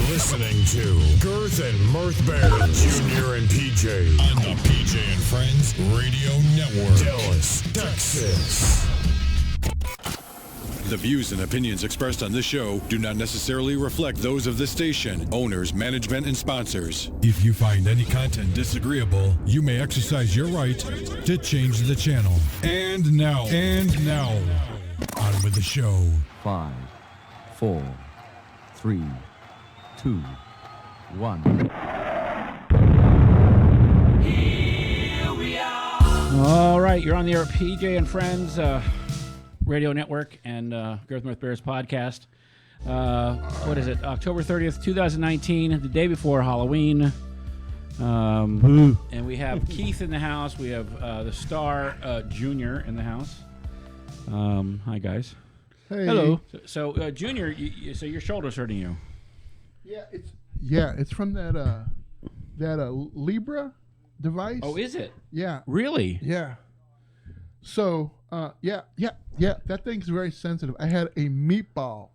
listening to Girth and Mirth Bears, Junior and PJ, on the PJ and Friends Radio Network, Dallas, Texas. The views and opinions expressed on this show do not necessarily reflect those of this station, owners, management, and sponsors. If you find any content disagreeable, you may exercise your right to change the channel. And now, on with the show. 5, 4, 3, 2, 1. Here we are. All right, you're on the air at PJ and Friends Radio Network and Girth Mirth Bears Podcast. What is it? October 30th, 2019, the day before Halloween. And we have Keith in the house. We have the star Junior in the house. Hi, guys. Hey. Hello. So Junior, so your shoulder's hurting you. Yeah, it's from that Libra device. Oh, is it? Yeah. Really? Yeah. So, yeah. That thing's very sensitive. I had a meatball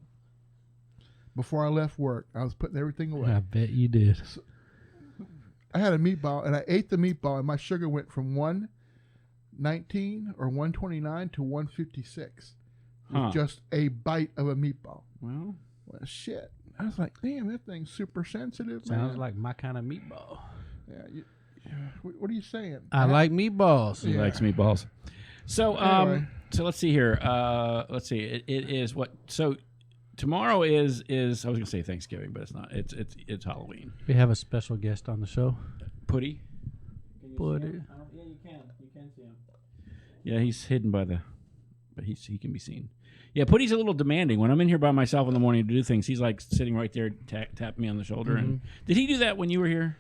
before I left work. I was putting everything away. I bet you did. So, I had a meatball, and I ate the meatball, and my sugar went from 119 or 129 to 156 with just a bite of a meatball. Well, shit. I was like, damn, that thing's super sensitive, man. Sounds like my kind of meatball. Yeah. What are you saying? I like meatballs. He likes meatballs. So, Anyway. So let's see here. Let's see. It is what? So tomorrow is I was gonna say Thanksgiving, but it's not. It's Halloween. We have a special guest on the show. Putty. Putty. Yeah, you can. You can see him. Yeah, he's hidden by the, but he can be seen. Yeah, Putty's a little demanding. When I'm in here by myself in the morning to do things, he's like sitting right there, tapping me on the shoulder. Mm-hmm. And did he do that when you were here?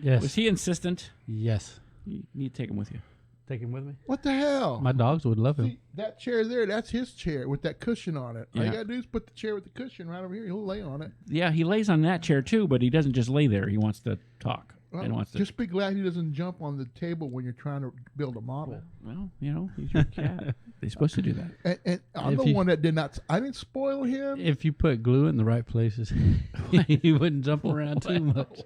Yes. Was he insistent? Yes. You need to take him with you. Take him with me. What the hell? My dogs would love him. See, that chair there, that's his chair with that cushion on it. All Yeah. you gotta do is put the chair with the cushion right over here. He'll lay on it. Yeah, he lays on that chair too, but he doesn't just lay there. He wants to talk. Well, and wants to. just be glad he doesn't jump on the table when you're trying to build a model. Well, he's your cat. They're supposed to do that. And I'm If the you- one that did not. I didn't spoil him. If you put glue in the right places, he wouldn't jump around too much.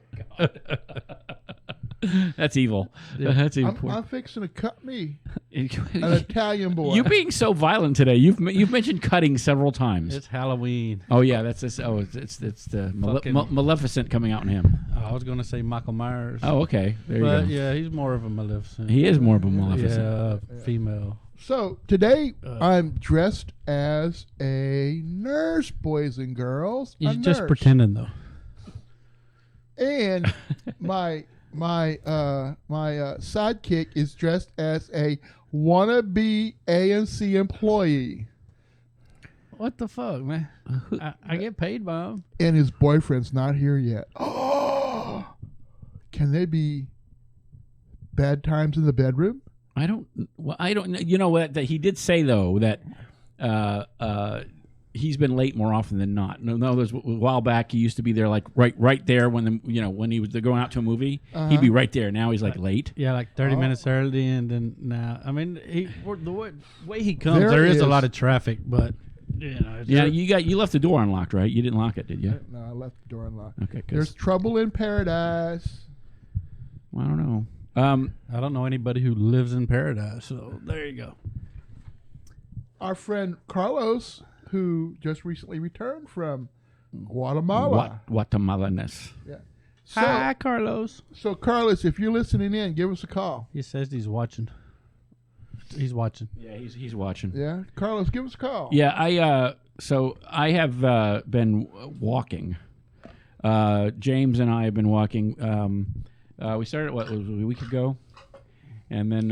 That's evil. Yeah. That's I'm evil. fixing to cut me, an Italian boy. You being so violent today. You've mentioned cutting several times. It's Halloween. Oh yeah, that's this. Oh, it's the Fucking- Maleficent coming out in him. I was going to say Michael Myers. Oh, okay. There but you go. yeah, he's more of a Maleficent. He is more of a Maleficent. Yeah, female. So today I'm dressed as a nurse, boys and girls. He's a just nurse. pretending though. And my sidekick is dressed as a wannabe ANC employee, What the fuck, man? I get paid by him. and his boyfriend's not here yet. Oh, can they be bad times in the bedroom? I don't. Well, I don't. You know what? That he did say though that he's been late more often than not. No, there's a while back he used to be there like right there when when he was going out to a movie, he'd be right there. Now he's like late. Yeah, like 30 minutes early, and then now, I mean, the way he comes, there is a lot of traffic, but Yeah, you left the door unlocked, right? You didn't lock it, did you? No, I left the door unlocked. Okay, There's trouble in paradise. Well, I don't know. I don't know anybody who lives in paradise, so there you go. Our friend Carlos, who just recently returned from Guatemala. Guatemalaness. Yeah. Hi, Carlos. So Carlos, if you're listening in, give us a call. He says he's watching. He's watching. Yeah, he's watching. Yeah, Carlos, give us a call. Yeah, I have been walking. James and I have been walking. We started was it a week ago, and then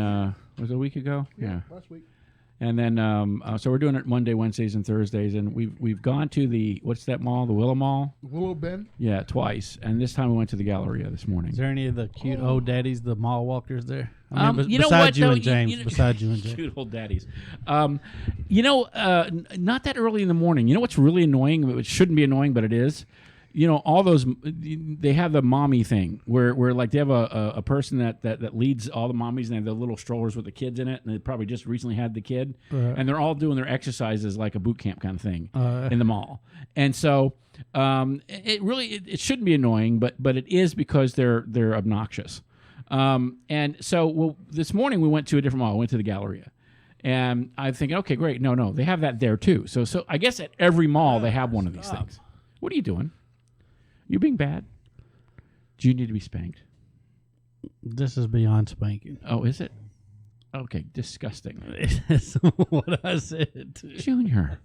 was it a week ago? Yeah. Last week. And then so we're doing it Monday, Wednesdays, and Thursdays, and we've gone to the what's that mall? The Willow Mall. Willow Bend. Yeah, twice, and this time we went to the Galleria this morning. Is there any of the cute old daddies, the mall walkers there? I mean, You know besides what, you though? and James. Besides you and James. Cute old daddies. Not that early in the morning. You know what's really annoying? It shouldn't be annoying, but it is all those, they have the mommy thing where like they have a person that leads all the mommies, and they have the little strollers with the kids in it, and they probably just recently had the kid, and they're all doing their exercises like a boot camp kind of thing in the mall. And so it shouldn't be annoying, but it is because they're obnoxious. And so this morning we went to a different mall. We went to the Galleria. And I'm thinking, okay, great. No, they have that there too. So I guess at every mall they have one of these things. What are you doing? You being bad? Do you need to be spanked? This is beyond spanking. Oh, is it? Okay, disgusting. That's what I said. Junior.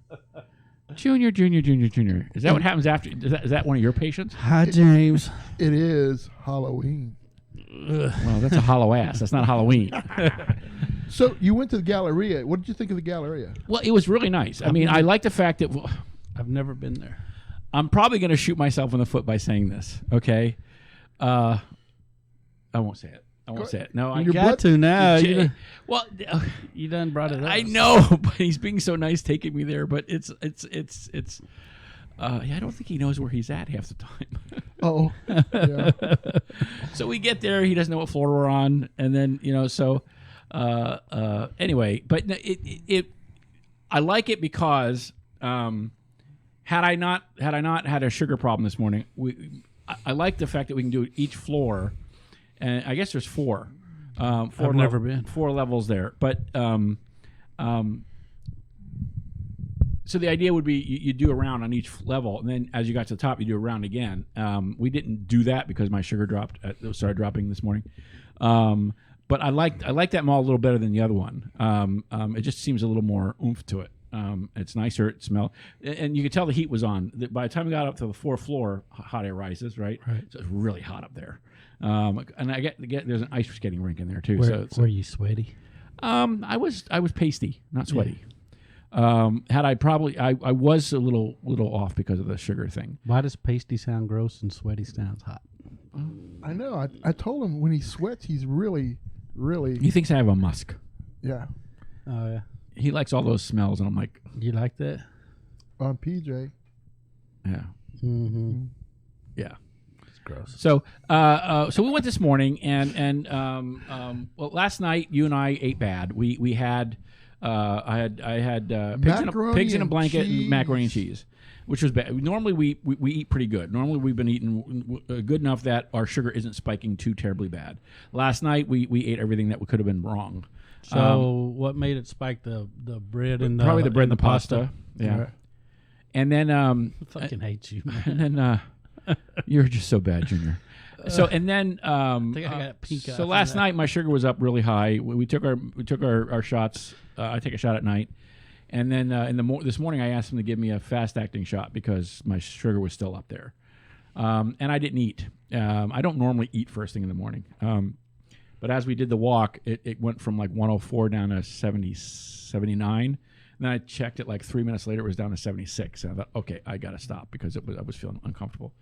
Is that what happens after? Is that one of your patients? Hi, James. It is Halloween. Well, that's a hollow ass. That's not Halloween. So you went to the Galleria. What did you think of the Galleria? Well, it was really nice. I mean, I like the fact that I've never been there. I'm probably going to shoot myself in the foot by saying this. Okay, I won't say it. No, I got to now. Well, you done brought it up. I know, but he's being so nice taking me there. But it's. I don't think he knows where he's at half the time. Oh, yeah. So we get there. He doesn't know what floor we're on, and then so. Anyway, but I like it because had I not had a sugar problem this morning, I like the fact that we can do each floor, and I guess there's four. I've never been 4 levels there, but so the idea would be you do a round on each level, and then as you got to the top, you do a round again. We didn't do that because my sugar started dropping this morning. But I like that mall a little better than the other one. It just seems a little more oomph to it. It's nicer. It smells, and you could tell the heat was on. By the time we got up to the 4th floor, hot air rises, right? So it's really hot up there. And I get there's an ice skating rink in there too. Were you sweaty? I was pasty, not sweaty. Had I probably I was a little off because of the sugar thing. Why does pasty sound gross and sweaty sounds hot? I know. I told him when he sweats, he's really. He thinks I have a musk. Yeah. Oh yeah. He likes all those smells, and I'm like, you like that? On PJ. Yeah. Mm-hmm. Yeah. It's gross. So we went this morning, and well, last night you and I ate bad. We had I had pigs in a blanket cheese. and macaroni and cheese, which was bad. Normally we eat pretty good. Normally we've been eating good enough that our sugar isn't spiking too terribly bad. Last night we ate everything that could have been wrong. So what made it spike? The bread and probably the bread and the pasta. Yeah. Right. And then I fucking hate you, man. and then you're just so bad, Junior. So and then I think I got pink eye so from last that. night my sugar was up really high. We took our shots. I take a shot at night, and then this morning I asked him to give me a fast acting shot because my sugar was still up there, and I didn't eat. I don't normally eat first thing in the morning, but as we did the walk, it went from like 104 down to 79. And then I checked it like 3 minutes later, it was down to 76. And I thought, okay, I got to stop because I was feeling uncomfortable.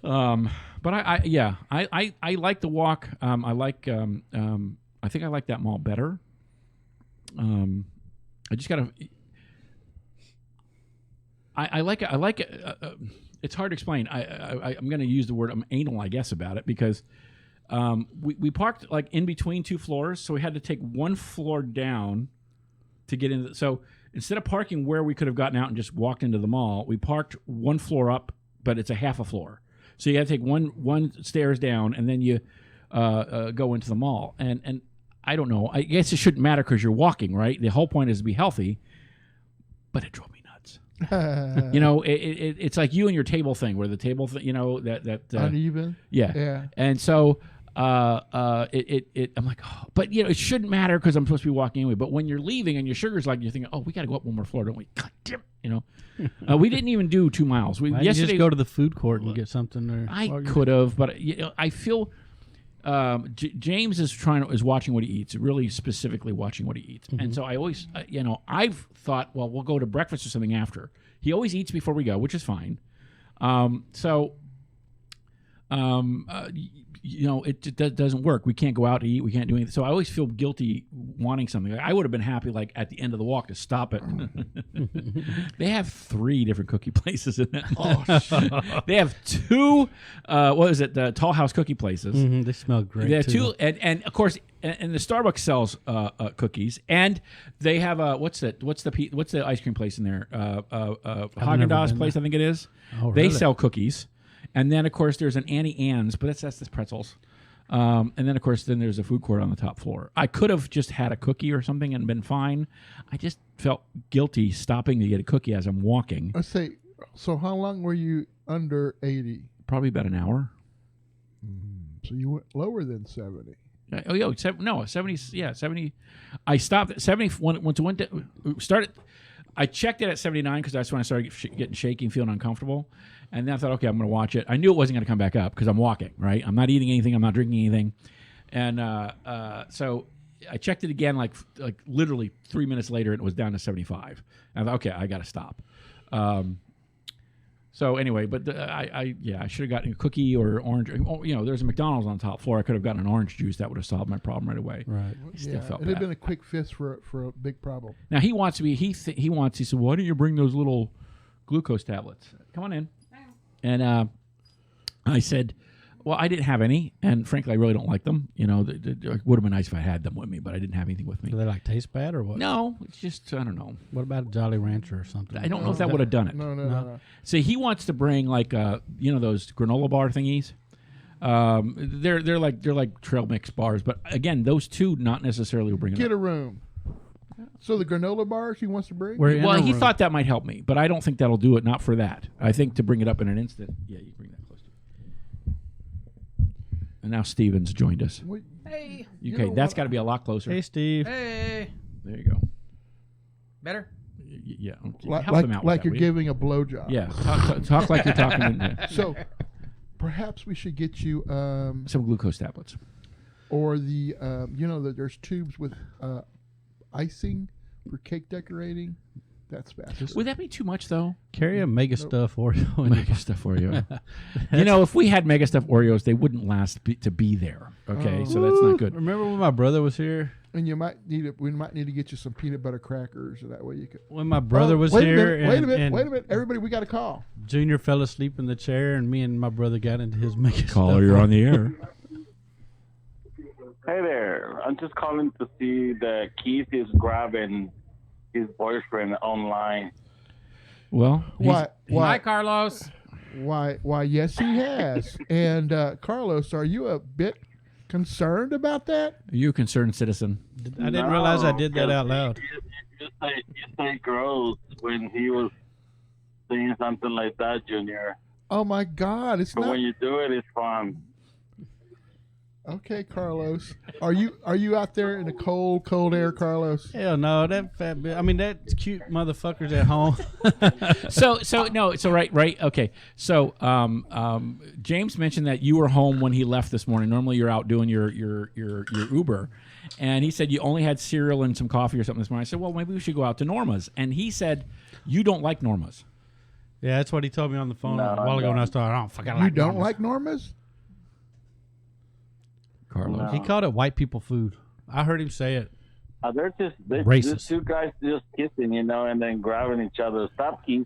But I like the walk. I think I like that mall better. I just gotta. I like it. It's hard to explain. I'm going to use the word I'm anal, I guess, about it because we parked like in between 2 floors, so we had to take 1 floor down to get into. So instead of parking where we could have gotten out and just walked into the mall, we parked 1 floor up, but it's a half a floor. So you got to take one stairs down, and then you go into the mall. And I don't know. I guess it shouldn't matter because you're walking, right? The whole point is to be healthy. But it drove me nuts. It's like you and your table thing, where the table, that uneven. Yeah. And so I'm like, oh, but it shouldn't matter because I'm supposed to be walking anyway. But when you're leaving and your sugar's like, you're thinking, oh, we got to go up 1 more floor, don't we? God damn it, we didn't even do 2 miles. Why didn't you just go to the food court and get something? I could have, but I feel. James is watching what he eats, really specifically watching what he eats. Mm-hmm. And so I always, I've thought, well, we'll go to breakfast or something after. He always eats before we go, which is fine. So it doesn't work. We can't go out to eat. We can't do anything. So I always feel guilty wanting something. I would have been happy, like at the end of the walk, to stop it. They have 3 different cookie places in that. They have 2. What is it? The Tall House cookie places. Mm-hmm, they smell great. They have too. 2, and of course, and the Starbucks sells cookies, and they have what's the ice cream place in there? Haagen-Dazs place, I think it is. Oh, they really? sell cookies. And then, of course, there's an Annie Ann's, but that's the pretzels. And then, of course, there's a food court on the top floor. I could have just had a cookie or something and been fine. I just felt guilty stopping to get a cookie as I'm walking. Let's say, so how long were you under 80? Probably about an hour. So you went lower than 70. Oh, yeah, 70. Yeah, 70. I stopped at 70. Started. I checked it at 79 because that's when I started getting shaky and feeling uncomfortable. And then I thought, okay, I'm going to watch it. I knew it wasn't going to come back up because I'm walking, right? I'm not eating anything. I'm not drinking anything. And so I checked it again, like literally 3 minutes later, and it was down to 75. And I thought, okay, I got to stop. So anyway, but I should have gotten a cookie or orange. There's a McDonald's on the top floor. I could have gotten an orange juice. That would have solved my problem right away. Right. I still felt It'd have bad. been a quick fix for a big problem. Now he wants to be. He said, why don't you bring those little glucose tablets? Come on in. And I said, well, I didn't have any, and frankly, I really don't like them. It would have been nice if I had them with me, but I didn't have anything with me. Do they taste bad or what? No, it's just I don't know. What about a Jolly Rancher or something? I don't know if that would have done it. No. See, he wants to bring those granola bar thingies. They're like trail mix bars, but again, those 2 not necessarily will bring it Get up. a room. So the granola bars he wants to bring? Well, he thought that might help me, but I don't think that'll do it. Not for that. I think to bring it up in an instant. Yeah, you bring that close to you. And now Steven's joined us. Hey. Okay, that's got to be a lot closer. Hey, Steve. Hey. There you go. Better? Yeah. Like, Help him out with that, you're will you? giving a blowjob. Yeah. Talk like you're talking. So perhaps we should get you some glucose tablets. or the that there's tubes with icing for cake decorating. That's fast. Would that be too much, though? Carry a Mega Stuff Oreo. Mega Stuff Oreo. If we had Mega Stuff Oreos, they wouldn't last to be there. Okay, so that's not good. Remember when my brother was here? And we might need to get you some peanut butter crackers, so that way you could. When my brother was wait here. Wait a minute, everybody, we got a call. Junior fell asleep in the chair, and me and my brother got into his Mega Stuff. Caller, you're on the air. Hey there. I'm just calling to see that Keith is grabbing his boyfriend online. Well, Why? Hi, Carlos. Why? Yes, he has. And Carlos, are you a bit concerned about that? Are you a concerned citizen? I didn't realize I did that out loud. You say gross when he was saying something like that, Junior. Oh my God! It's But not. when you do it, it's fun. Okay, Carlos. Are you out there in the cold air, Carlos? Hell no, that fat bitch. I mean, that cute motherfucker's at home. So right. Okay. So James mentioned that you were home when he left this morning. Normally you're out doing your Uber, and he said you only had cereal and some coffee or something this morning. I said, well, maybe we should go out to Norma's, and he said you don't like Norma's. Yeah, that's what he told me on the phone No, a while ago when I started. I don't fucking like You don't Norma's. like Norma's? Carlos. No. He called it white people food. I heard him say it. They're Racist. two guys just kissing, and then grabbing each other. Stop, Keith.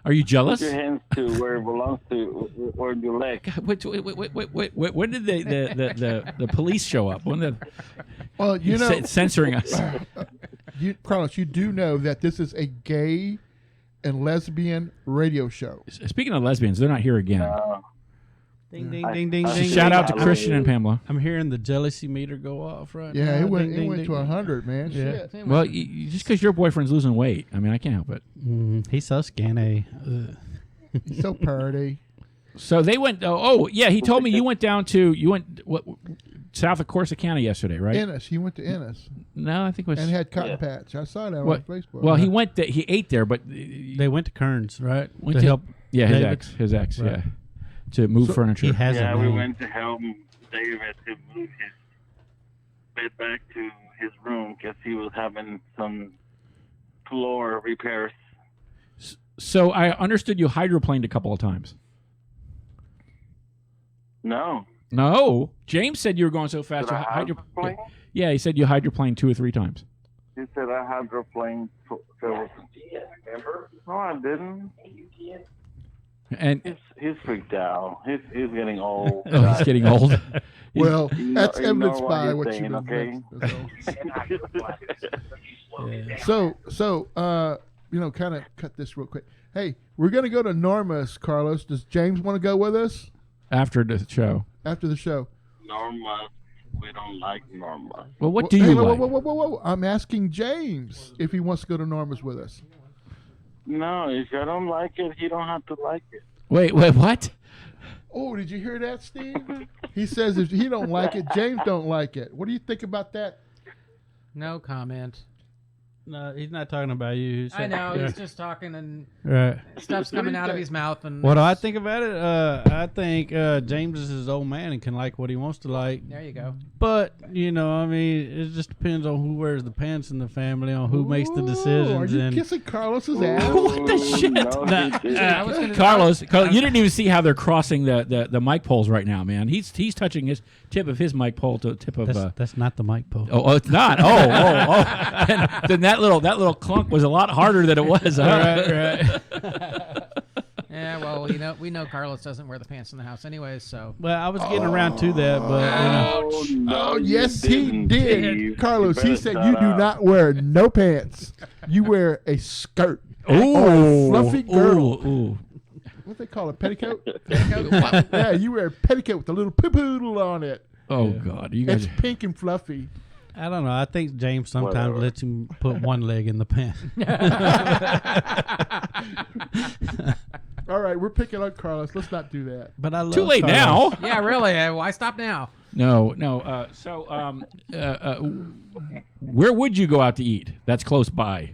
Are you Put jealous? your hands to where it belongs to, or your leg. Wait. When did the police show up? When did Well, censoring us? Carlos, you do know that this is a gay and lesbian radio show. Speaking of lesbians, they're not here again. Ding, ding, ding, ding, ding. Shout out to Yeah. Christian and Pamela. I'm hearing the jealousy meter go off right Yeah, now. it went Ding, ding, ding, to ding. 100, man. Yeah. Shit. Well, just because your boyfriend's losing weight, I mean, I can't help it. He's so skinny. He's so party. So they went. Yeah, he told me you went south of Corsicana yesterday, right? Ennis. He went to Ennis No, I think it was. and had cotton patch. I saw that What- on Facebook. well, he went. He ate there, but They went to Kearns, right? went to to help. Yeah, David? his ex. Right. Yeah, to move furniture. He has Yeah, a we name. went to help David to move his bed back to his room because he was having some floor repairs. So I understood you hydroplaned a couple of times. No. No. James said you were going so fast. Did I hydroplane? Yeah, he said you hydroplaned 2 or 3 times. He said I hydroplaned. No, I didn't. And He's freaked out. He's getting old. oh, he's getting old. Well, that's you know evidenced by he's what saying, you okay? So, kind of cut this real quick. Hey, we're going to go to Norma's, Carlos. Does James want to go with us? After the show. After the show. Norma, we don't like Norma. Well, what do you like? Whoa. I'm asking James if he wants to go to Norma's with us. No, if I don't like it, he don't have to like it. Wait, what? Oh, did you hear that, Steve? He says if he don't like it, James don't like it. What do you think about that? No comment. No, he's not talking about you. I know, he's just talking and Right. stuff's coming out of his mouth. And What do I think about it? I think James is his old man and can like what he wants to like. There you go. But, it just depends on who wears the pants in the family, on who makes the decisions. Are you and kissing Carlos's ass? What the shit? No, he didn't. I was gonna, Carlos, you didn't even see how they're crossing the mic poles right now, man. He's touching his tip of his mic pole to the tip of. that's not the mic pole. Oh, it's not. Oh. Then that little clunk was a lot harder than it was. Right. yeah, well, we know Carlos doesn't wear the pants in the house anyways, so. Well, I was getting around to that, but Oh, yes, he did. Steve. Carlos, You he better said shut you do up. not wear no pants. You wear a skirt. Ooh, Or a fluffy girdle. Ooh. What they call it, petticoat? Yeah, you wear a petticoat with a little poodle on it. Oh God, you guys. It's pink and fluffy. I don't know. I think James sometimes Whatever. lets him put one leg in the pants. All right, we're picking on Carlos. Let's not do that. But I love Too late Carlos. now. Yeah, really. Why stop now? No. Where would you go out to eat? That's close by.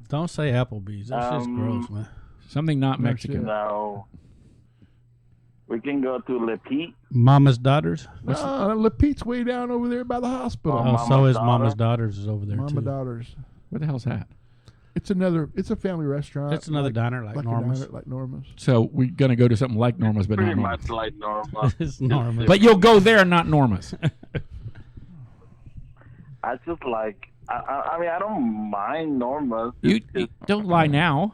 Don't say Applebee's. That's just gross, man. Something not Mexican. No. We can go to Le Pete. Mama's Daughters. Lapete's way down over there by the hospital. Oh, Mama's so is Daughter. Mama's Daughters is over there Mama too. Daughters. What the hell's that? It's a family restaurant. That's another diner like a Norma's. diner like Norma's. So we're gonna go to something like Norma's, but Pretty not Norma's. much like Norma. It's Norma's. But you'll go there, not Norma's. I just like. I mean, I don't mind Norma. You don't lie now.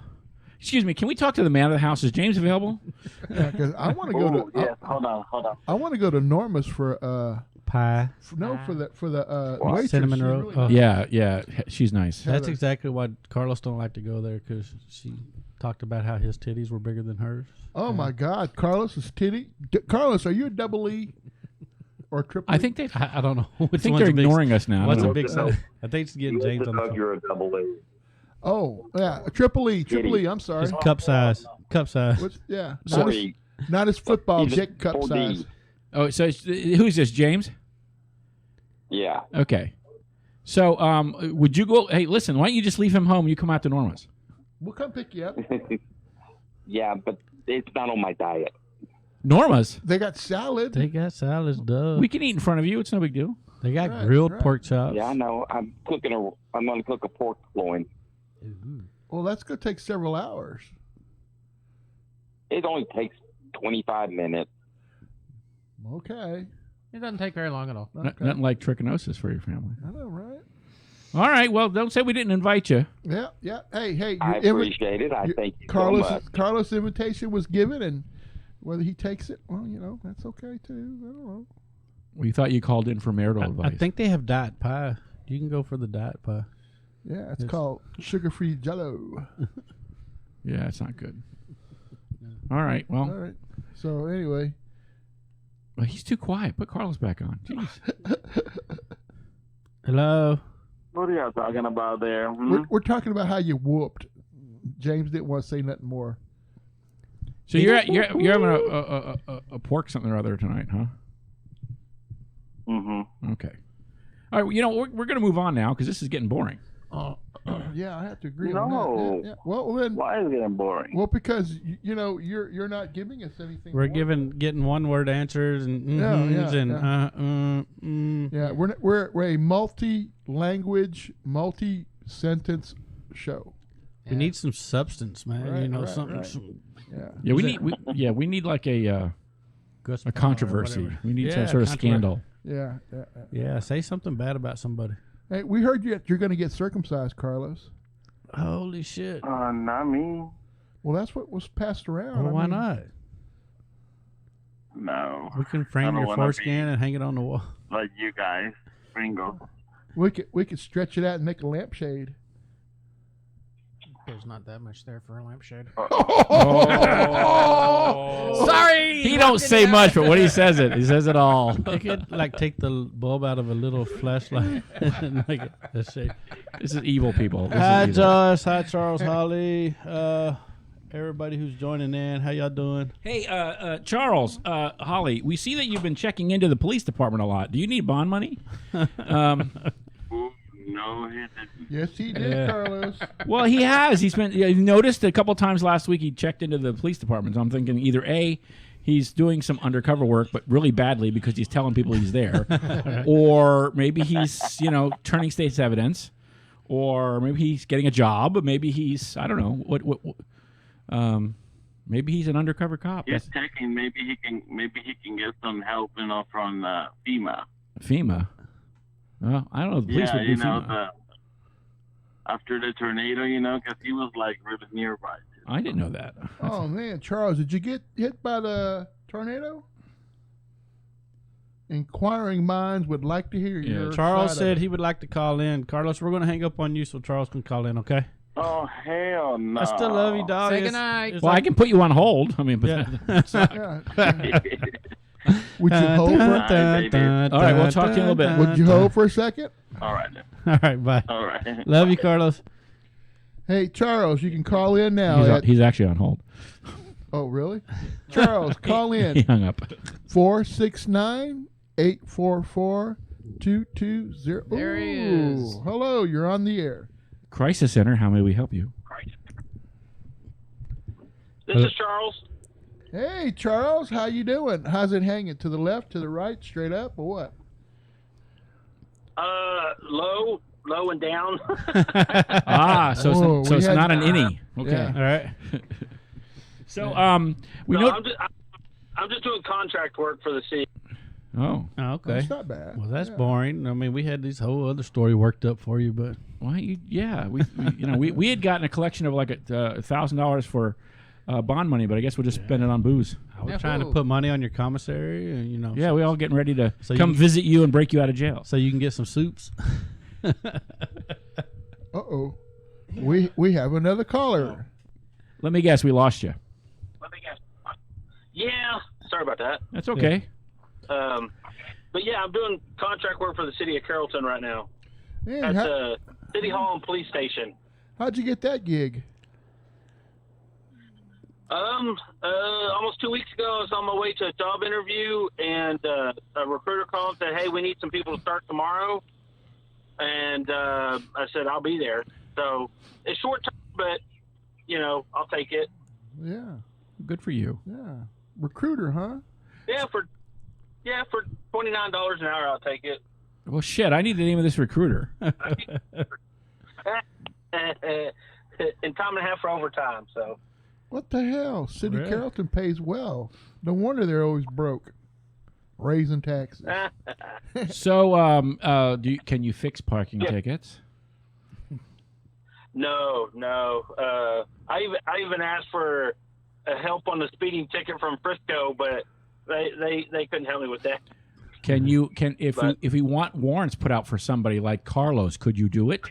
Excuse me. Can we talk to the man of the house? Is James available? Yeah, because I want to go to. Yes, hold on. I want to go to Norma's for Pie. for the waitress. Cinnamon She's roll. really Oh. nice. Yeah. She's nice. That's exactly why Carlos don't like to go there, because she talked about how his titties were bigger than hers. Oh my God, Carlos's titty. Carlos, are you a double E or triple? I think they. I don't know. I think they're ignoring us now. I What's don't a know. big size? I think it's getting James on the phone. You're a double A. Oh yeah, a triple E. Triple E. I'm sorry. It's cup size. Cup size. What's, yeah, Sorry. not as football He's a Dick cup 4D. size. Oh, so who's this? James? Yeah. Okay. So, would you go? Hey, listen. Why don't you just leave him home? You come out to Norma's. We'll come pick you up. Yeah, but it's not on my diet. Norma's. They got salad. They got salads, duh. We can eat in front of you. It's no big deal. They got Right, grilled right. pork chops. Yeah, I know. I'm going to cook a pork loin. Well, that's gonna take several hours. It only takes 25 minutes. Okay. It doesn't take very long at all. Okay. Nothing like trichinosis for your family. I know, right? All right. Well, don't say we didn't invite you. Yeah. Hey. I appreciate it. I your- thank you Carlos. so much. Carlos' invitation was given, and whether he takes it, well, that's okay too. I don't know. We thought you called in for marital I advice. think they have diet pie. You can go for the diet pie. Yeah, it's Yes. called sugar-free Jello. Yeah, it's not good. All right. All Well, right. So anyway, he's too quiet. Put Carlos back on. Jeez. Hello. What are y'all talking about there? Hmm? we're talking about how you whooped. James didn't want to say nothing more. So you're having a pork something or other tonight, huh? Mm-hmm. Okay. All right. Well, we're going to move on now because this is getting boring. Yeah, I have to agree No. on that. Yeah. Well, then, Why is it getting boring? well, because you're not giving us anything. We're more. getting one word answers and Yeah, Yeah, we're a multi-language, multi-sentence show. We need some substance, man. Right, right, something. right. Some, Yeah. Yeah, we need like a A controversy. We need some sort of scandal. Yeah. Yeah, say something bad about somebody. Hey, we heard you're going to get circumcised, Carlos. Holy shit. Not me. Well, that's what was passed around. Well, why not? No. We can frame your foreskin and hang it on the wall. Like you guys, Ringo. We could stretch it out and make a lampshade. There's not that much there for a lampshade. Oh. Sorry. He don't say much, but when he says it all. They could like take the bulb out of a little flashlight and make it a shape. This is evil, people. Hi, Josh. Hi, Charles, Holly. Everybody who's joining in, how y'all doing? Hey, Charles, Holly, we see that you've been checking into the police department a lot. Do you need bond money? No, he didn't. Yes, he did, Carlos. Well, he has. He's been. You noticed a couple times last week he checked into the police department. So I'm thinking either A, he's doing some undercover work, but really badly because he's telling people he's there, or maybe he's turning state's evidence, or maybe he's getting a job. Maybe he's I don't know what. Maybe he's an undercover cop. He's checking. Maybe he can get some help, from FEMA. FEMA. Well, I don't know. The police would do FEMA. After the tornado, because he was like really nearby. I didn't know that. Oh man, Charles, did you get hit by the tornado? Inquiring minds would like to hear your Charles side said of it. he would like to call in. Carlos, we're going to hang up on you so Charles can call in, okay? Oh hell no! I still love you, dog. Say goodnight. Well, I can put you on hold. I mean, but Yeah. Would you hold for? all right, we'll talk to you in a little bit. Would you hold for a second? All right. Then. All right, bye. All right. Love you, Carlos. Hey, Charles, you can call in now. He's actually on hold. Oh, really? Charles, call in. He hung up. 469-844-220. There he is. Hello, you're on the air. Crisis Center, how may we help you? This is Charles. Hey, Charles, how you doing? How's it hanging? To the left, to the right, straight up, or what? Low and down. So it's not an innie. Okay. Yeah. All right. So we know. I'm just doing contract work for the city. Oh, Okay. That's not bad. Well, that's boring. I mean, we had this whole other story worked up for you, but we had gotten a collection of like $1,000 for bond money, but I guess we'll just spend it on booze. I was trying to put money on your commissary, and Yeah, we all getting ready to So come visit you and break you out of jail. so you can get some soups. Uh-oh. We have another caller. Let me guess, we lost you. Yeah, sorry about that. That's okay. But yeah, I'm doing contract work for the city of Carrollton right now Man, at the City Hall and Police Station. how'd you get that gig? Almost 2 weeks ago, I was on my way to a job interview, and a recruiter called and said, "Hey, we need some people to start tomorrow." And I said, "I'll be there." So it's short term, but I'll take it. Yeah, Good for you. yeah. Recruiter, huh? Yeah, for $29 an hour, I'll take it. Well, shit, I need the name of this recruiter. And time and a half for overtime. So What the hell? City Really? Carrollton pays well. No wonder they're always broke. Raising taxes. So, can you fix parking tickets? no. I even asked for help on the speeding ticket from Frisco, but they couldn't help me with that. If we want warrants put out for somebody like Carlos, could you do it?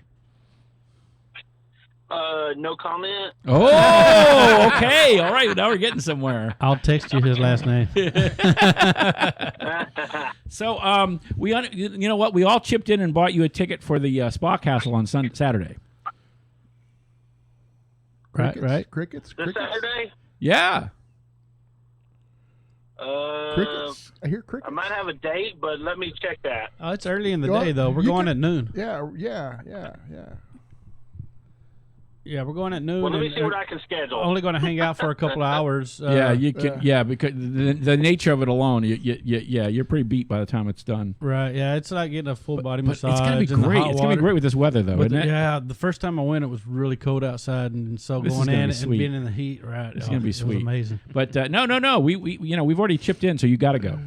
No comment. Oh, okay. All right. Now we're getting somewhere. I'll text you his last name. So, you know what? We all chipped in and bought you a ticket for the Spa Castle on Saturday. Right. Crickets? This Saturday? Yeah. Crickets? I hear I crickets. might have a date, but let me check that. Oh, it's early in the Go day, on. though. We're You going can- at noon. Yeah. Yeah, we're going at noon. Well, let me and- see what I can schedule. Only going to hang out for a couple of hours. Yeah, you could. Yeah, because the nature of it alone, you're pretty beat by the time it's done. Right. Yeah, it's like getting a full body But massage. it's gonna be in the great. hot It's gonna be water. great with this weather, though, But isn't it? yeah, the first time I went, it was really cold outside, and so This is going gonna in be and sweet. being in the heat, right? It's gonna be It sweet. was amazing. But no. We've already chipped in, so you got to go.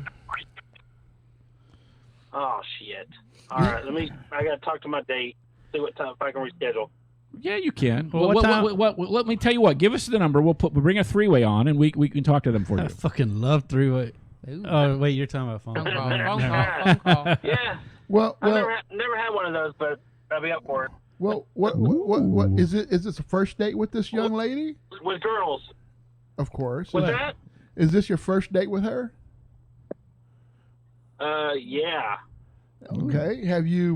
Oh shit! All right, I gotta talk to my date. See what time if I can reschedule. Yeah, you can. Well, what time- Let me tell you what. Give us the number. We'll bring a three-way on, and we can talk to them for I you. fucking love three-way. Ooh. Oh wait, you're talking about phone. Phone call, Never phone mind. call, phone call. Yeah, Well, I never had one of those, but I'll be up for it. what is it? Is this a first date with this young lady? With girls. Of course. What's that? Is this your first date with her? Yeah. Okay. Have you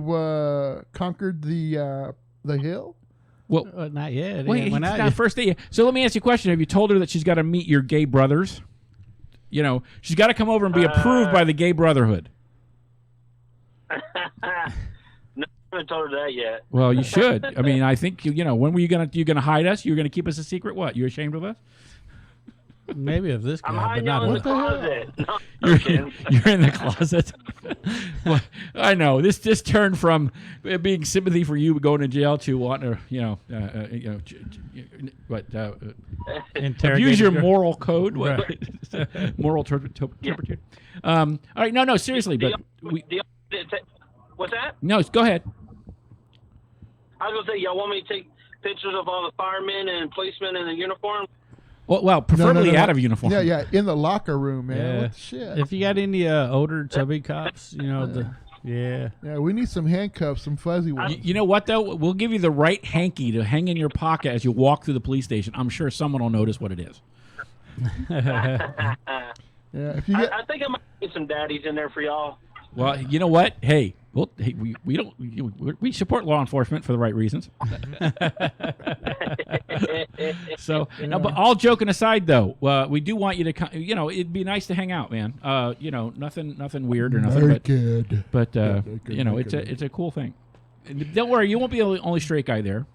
conquered the hill? Well, Not yet. wait, It went it's out not yet. first date. So let me ask you a question. Have you told her that she's got to meet your gay brothers? You know, she's got to come over and be approved by the gay brotherhood. No, I haven't told her that yet. Well, you should. I mean, I think when were you gonna hide us? You're gonna keep us a secret? What? You're ashamed of us? Maybe of this guy, I'm but hiding not out in of the closet. No, I'm You're, kidding. you're in the closet. Well, I know this turned from being sympathy for you going to jail to wanting to abuse your moral code. Moral turpitude. All right, no, seriously, but What's that? no, go ahead. I was gonna say, y'all want me to take pictures of all the firemen and policemen in the uniform? Well, preferably out of uniform. Yeah, in the locker room, man. Yeah. What the shit? If you got any older chubby cops, yeah. Yeah, we need some handcuffs, some fuzzy ones. You know what though? We'll give you the right hanky to hang in your pocket as you walk through the police station. I'm sure someone will notice what it is. Yeah, if you get I think I might get some daddies in there for y'all. Well, you know what? Hey, we support law enforcement for the right reasons. So, no, but all joking aside, though, we do want you to come. It'd be nice to hang out, man. Nothing weird or nothing. naked. But it's a cool thing. And don't worry, you won't be the only straight guy there.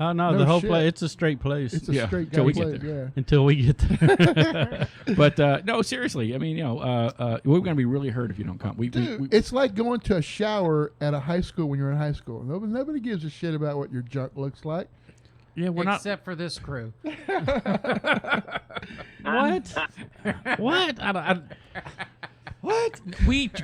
Oh no, No the whole shit. place. It's a straight place It's a straight guy till we get place, there. yeah. until we get there. But no, seriously, I mean, we're going to be really hurt if you don't come. Dude, it's like going to a shower at a high school when you're in high school. Nobody gives a shit about what your junk looks like. Yeah, we're not. Except for this crew. What? What? What?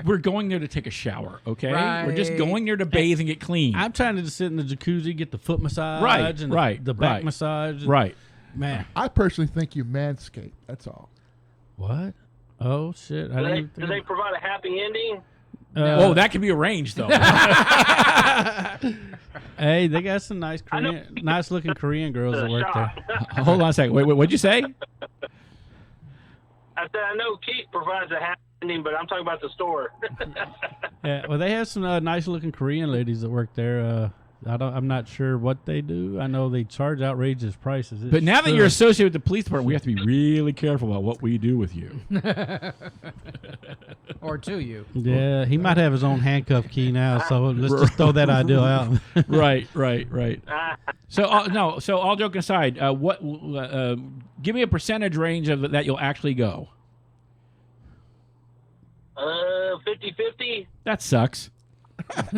We're going there to take a shower, okay? We're just Right. going there to bathe and get clean. I'm trying to just sit in the jacuzzi, get the foot massage, Right, and right, the back right. massage. Right. Man. I personally think you manscape. That's all. What? Oh shit! I Do didn't they, even do think they provide a happy ending? Oh, that can be arranged, though. Hey, they got some nice know. nice looking Korean girls that work there. Hold on a second. Wait, what'd you say? I said I know Keith provides a happy ending, but I'm talking about the store. Yeah, well, they have some nice looking Korean ladies that work there. I'm not sure what they do. I know they charge outrageous prices. But now that you're associated with the police department, we have to be really careful about what we do with you. Or to you. Yeah, he might have his own handcuff key now, so let's just throw that idea out. Right. So all joking aside, give me a percentage range of that you'll actually go. 50-50. That sucks. I've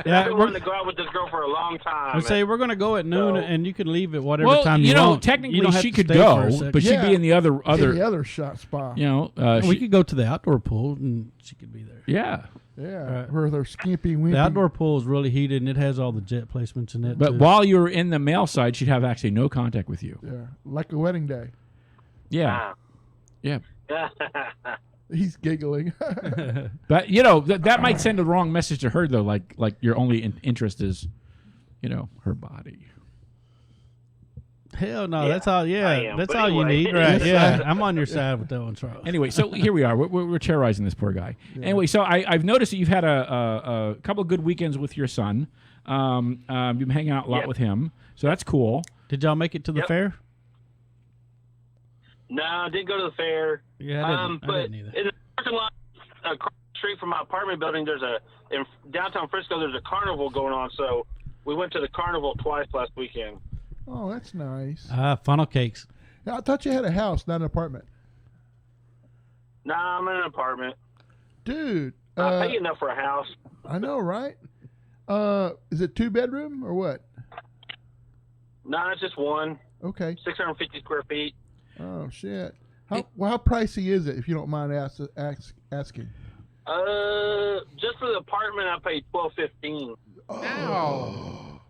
Yeah, been wanting to go out with this girl for a long time. I'd say we're going to go at noon, So- and you can leave at whatever Well, time you want. technically You don't have she to could stay for a go, second. but she'd be in the other. In the other shot spot. we could go to the outdoor pool, and she could be there. Yeah. Yeah, where they're skimpy wimpy. The outdoor pool is really heated, and it has all the jet placements in it. But too. while you're in the male side, she'd have actually no contact with you. Yeah, like a wedding day. Yeah. Yeah. He's giggling. But that might send a wrong message to her though. Like your only interest is, her body. Hell no, Yeah, that's all. I Yeah, am. that's But all you anyway. need, right? Yeah, I'm on your side with that one, Charles. Anyway, so here we are. We're terrorizing this poor guy. Anyway, so I've noticed that you've had a couple of good weekends with your son. You've been hanging out a lot Yep. with him, so that's cool. Did y'all make it to the Yep. fair? No, I didn't go to the fair. Yeah, I But didn't either. in the parking lot across the street from my apartment building, in downtown Frisco, there's a carnival going on. So we went to the carnival twice last weekend. Oh, that's nice. Funnel cakes. I thought you had a house, not an apartment. Nah, I'm in an apartment. Dude. I pay enough for a house. I know, right? Is it 2-bedroom or what? No, it's just one. Okay. 650 square feet. Oh, shit. How pricey is it, if you don't mind asking? Just for the apartment, I paid $1,215. Ow.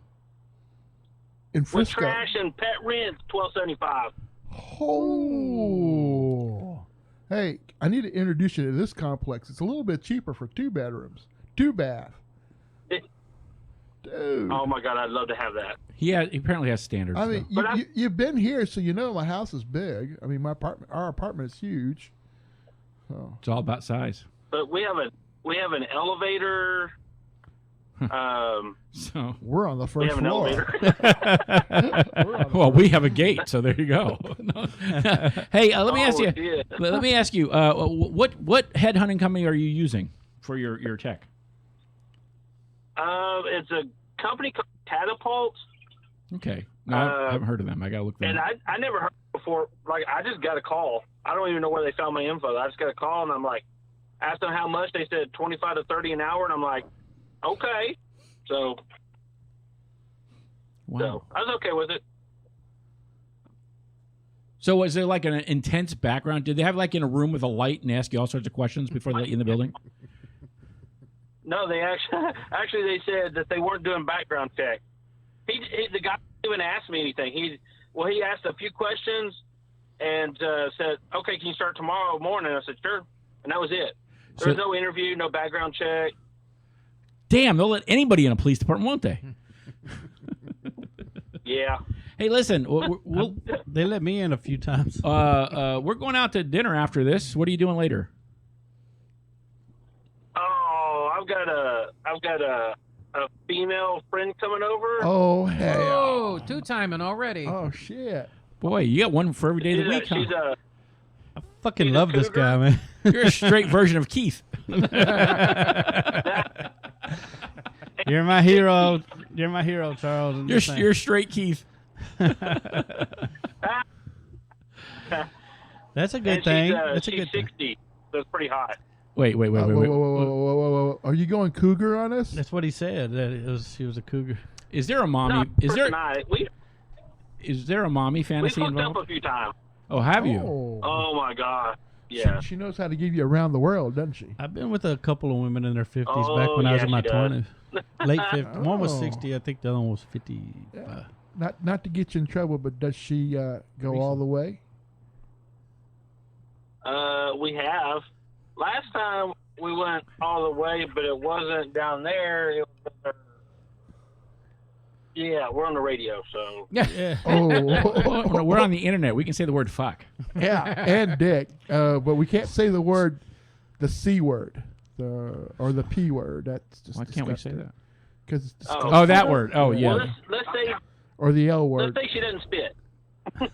In With Frisco. trash and pet rent, $1,275. Oh. Hey, I need to introduce you to this complex. It's a little bit cheaper for 2 bedrooms. 2 bath. Dude. Oh my God, I'd love to have that. He apparently has standards. I mean, though. you've been here, so you know my house is big. I mean, our apartment is huge. So. It's all about size. But we have an elevator. So we're on the first we have an floor. elevator. Well, we have a gate, so there you go. Hey, let me ask you. Yeah. Let me ask you. What headhunting company are you using for your tech? It's a company called Catapult. Okay, no, I haven't heard of them. I gotta look them And up. I never heard before. Like, I just got a call. I don't even know where they found my info. I just got a call, and I'm like, asked them how much. They said 25 to 30 an hour, and I'm like, okay. So I was okay with it. So was there like an intense background? Did they have like in a room with a light and ask you all sorts of questions before they let you in the building? No, they actually they said that they weren't doing background check. The guy didn't even ask me anything. He asked a few questions and said, "Okay, can you start tomorrow morning?" I said, "Sure," and that was it. There was no interview, no background check. Damn, they'll let anybody in a police department, won't they? Yeah. Hey, listen, they let me in a few times. We're going out to dinner after this. What are you doing later? Oh, I've got a female friend coming over. Oh, hey. Oh, 2-timing already. Oh, shit. Boy, you got one for every day of the week, huh? I fucking love this guy, man. You're a straight version of Keith. You're my hero. You're my hero, Charles. You're straight Keith. That's a good And thing. She's, That's a she's good thing. 60, so it's pretty hot. Wait. Whoa. Are you going cougar on us? That's what he said. That she was a cougar. Is there a mommy? No, Is there we a mommy we fantasy hooked up involved? a few times. Oh, have you? Oh my God. Yeah. She knows how to give you around the world, doesn't she? I've been with a couple of women in their 50s back Oh, when I was yeah, in my she does. 20s. Late 50s. One was Oh. 60. I think the other one was 50. Not to get you in trouble, but does she go all the way? We have. Last time we went all the way, but it wasn't down there. It was yeah, we're on the radio, so. Yeah. Oh, We're on the internet. We can say the word fuck. yeah, and dick. But we can't say the C word, or the P word. That's just Why can't we say that? Because it's disgusting. Oh, that word. Oh, Well, yeah. let's say Or the L word. let's say she doesn't spit.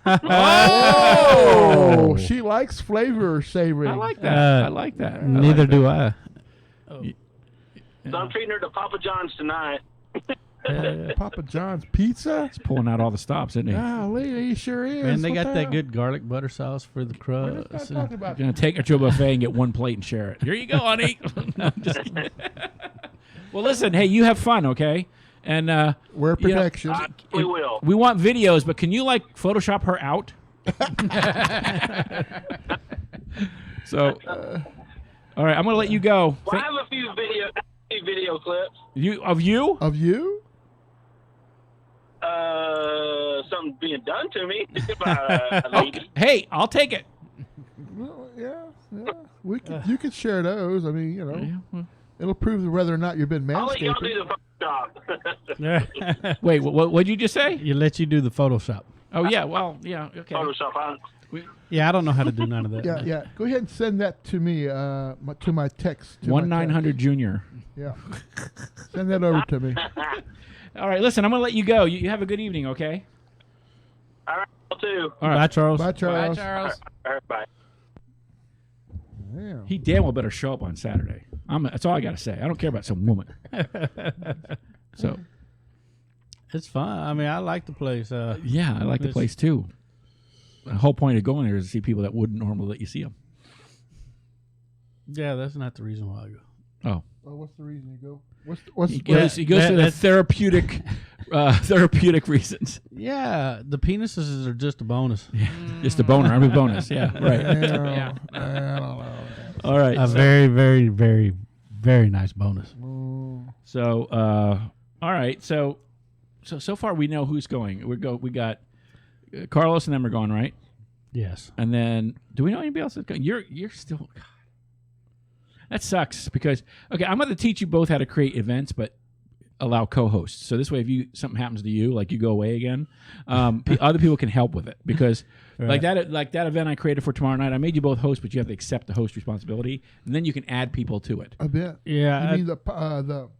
Oh, she likes flavor savoring. I like that. I like that. Neither do I. So I'm treating her to Papa John's tonight. Papa John's pizza. He's pulling out all the stops, isn't he? Golly, he sure is. And they What got the that hell? good garlic butter sauce for the We're not crust. talking about Gonna take her to a buffet and get one plate and share it. Here you go, honey. No, I'm just kidding. Well, listen. Hey, you have fun, okay? And wear you know, protection. We will. we want videos, but can you like Photoshop her out? So, all right, I'm gonna let you go. Well, I have a few video clips. You of you? Of you? Something being done to me by a lady. Okay. Hey, I'll take it. Well, yeah. We could, you could share those. I mean, you know, it'll prove whether or not you've been I'll let y'all manscaping. do the Photoshop. Wait, what did you just say? You let you do the Photoshop. Oh yeah, well, yeah, okay. Photoshop. Yeah, I don't know how to do none of that. Yeah. Go ahead and send that to me, to my text. To my 1-900 Junior. text. Yeah. Send that over to me. All right, listen, I'm gonna let you go. You have a good evening, okay? All right, y'all too. All right. Bye, Charles. Bye, Charles. Bye, Charles. All right, bye. Damn. He damn well better show up on Saturday. That's all I gotta say. I don't care about some woman. So, It's fun. I mean, I like the place. Yeah, I like the place too. The whole point of going there is to see people that wouldn't normally let you see them. Yeah, that's not the reason why I go. Oh. Well, what's the reason you go? He goes to the therapeutic reasons. Yeah, the penises are just a bonus. Yeah, just a boner. I'm a bonus. Yeah, right. Yeah, I don't know. All right. A very, very, very, very nice bonus. So, all right. So far we know who's going. We got Carlos and them are going, right? Yes. And then, do we know anybody else that's going? You're still. God. That sucks because I'm going to teach you both how to create events, but allow co-hosts. So this way, if something happens to you, like you go away again, other people can help with it because like that event I created for tomorrow night, I made you both hosts, but you have to accept the host responsibility, and then you can add people to it. I bet. Yeah. You mean the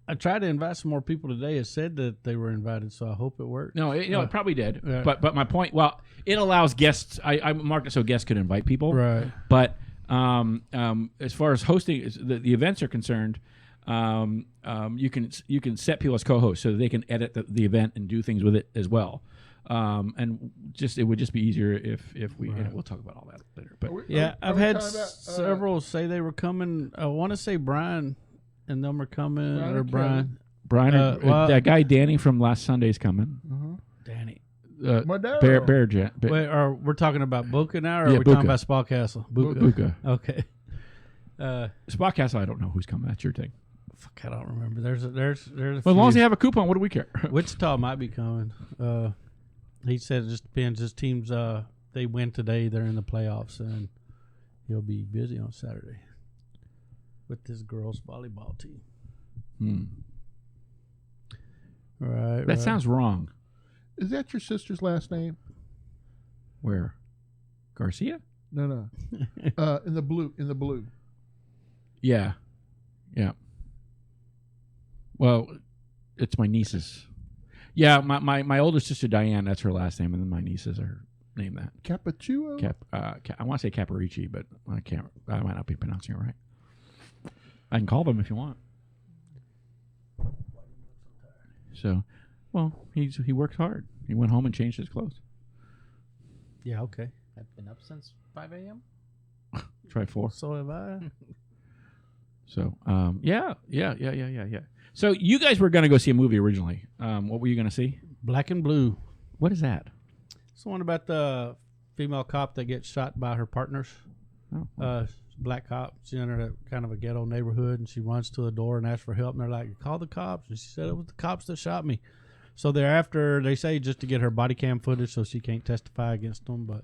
I tried to invite some more people today. It said that they were invited, so I hope it worked. No, it probably did. Yeah. But my point, it allows guests. I marked it so guests could invite people. Right. But as far as hosting the events are concerned, you can set people as co-hosts so that they can edit the event and do things with it as well. And it would just be easier if we. And we'll talk about all that later. But I've had several say they were coming. I want to say Brian and them are coming, or Brian. That guy Danny from last Sunday's coming. Danny. Bear Jet. Wait, we're talking about Buka now, or Yeah, are we Buka. talking about Spa Castle? Buka. Okay. Spa Castle, I don't know who's coming. That's your thing. Fuck, I don't remember. There's a Well, as long as they have a coupon, what do we care? Wichita might be coming. He said it just depends. His teams, they win today. They're in the playoffs, and he'll be busy on Saturday with his girls' volleyball team. Right. That sounds wrong. Is that your sister's last name? Where? Garcia? No. In the blue. Yeah. Well, it's my niece's. Yeah, my older sister Diane, that's her last name, and then my nieces are named that. Capuchuo? I want to say Caparici, but I can't. I might not be pronouncing it right. I can call them if you want. So, well, he worked hard. He went home and changed his clothes. Yeah, okay. I've been up since 5 a.m. Try 4. So have I. So, yeah. So you guys were going to go see a movie originally. What were you going to see? Black and Blue. What is that? It's the one about the female cop that gets shot by her partners. Oh. Black cop. She's in a kind of a ghetto neighborhood, and she runs to the door and asks for help. And they're like, "Call the cops." And she said, "It was the cops that shot me." So thereafter, they say just to get her body cam footage so she can't testify against them, but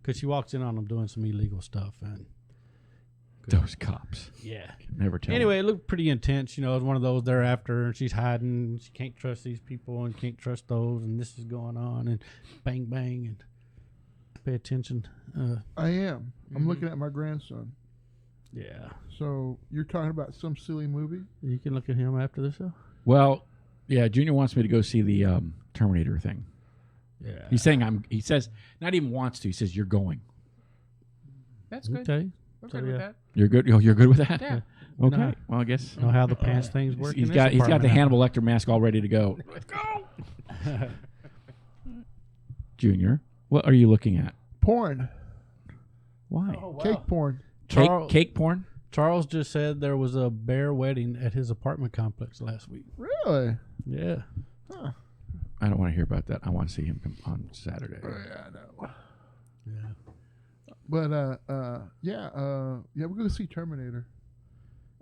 because she walks in on them doing some illegal stuff. And those cops. Yeah. Never tell. Anyway, it looked pretty intense. You know, it was one of those thereafter, and she's hiding. And she can't trust these people and can't trust those, and this is going on, and bang, bang, and pay attention. I am. I'm looking at my grandson. Yeah. So you're talking about some silly movie? You can look at him after the show. Well, yeah, Junior wants me to go see the Terminator thing. Yeah. He's saying he says, not even wants to, he says, you're going. That's good. Okay. We're good with that. You're good? Oh, you're good with that? Yeah. Okay. No. Well, I guess. Know how the pants things work. He's got the Hannibal Lecter mask all ready to go. Let's go. Junior, what are you looking at? Porn. Why? Oh, wow. Cake porn. Cake porn? Charles just said there was a bear wedding at his apartment complex last week. Really? Yeah. Huh. I don't want to hear about that. I want to see him on Saturday. Yeah, I know. Yeah. But we're gonna see Terminator.